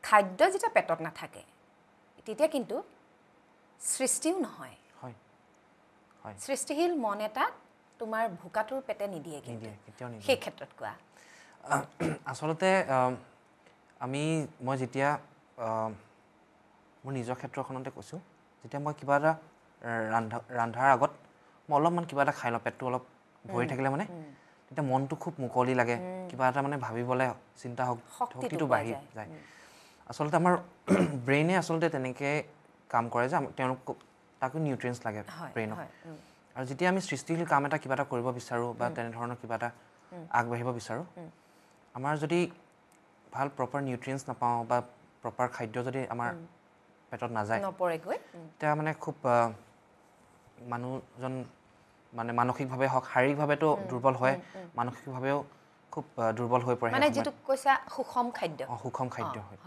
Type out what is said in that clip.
খাদ্য যেতিয়া পেটত নাথাকে তেতিয়া কিন্তু সৃষ্টিও নহয় হয় হয় সৃষ্টিশীল মন এটা তোমাৰ ভুকাটোৰ পেটে নিদিয়ে কিন্তু সেই ক্ষেত্ৰত কোৱা আচলতে মই যেতিয়া মোৰ নিজৰ ক্ষেত্ৰখনতে কৈছোঁ যেতিয়া মই কিবা এটা ৰন্ধাৰ আগত মই অলপমান কিবা এটা খাই লওঁ পেটটো অলপ ভৰি থাকিলে মানে তেতিয়া মনটো খুব মুকলি লাগে কিবা এটা মানে ভাবিবলৈ চিন্তা শক্তিটো বাঢ়ি যায় আচলতে আমাৰ ব্ৰেইনে আচলতে তেনেকৈ কাম কৰে যে তাকো নিউট্ৰিয়েণ্টছ লাগে ব্ৰেইনক আৰু যেতিয়া আমি সৃষ্টিশীল কাম এটা কিবা এটা কৰিব বিচাৰোঁ বা তেনেধৰণৰ কিবা এটা আগবাঢ়িব বিচাৰোঁ আমাৰ যদি ভাল প্ৰপাৰ নিউট্ৰিয়েণ্টছ নাপাওঁ বা প্ৰপাৰ খাদ্য যদি আমাৰ পেটত নাযায় নপৰেগৈ তেতিয়া মানে খুব মানুহজন মানে মানসিকভাৱে হওক শাৰীৰিকভাৱেতো দুৰ্বল হয় মানসিকভাৱেও খুব দুৰ্বল হৈ পৰে মানে যেটো কৈছা সুষম খাদ্য সুষম খাদ্য হয়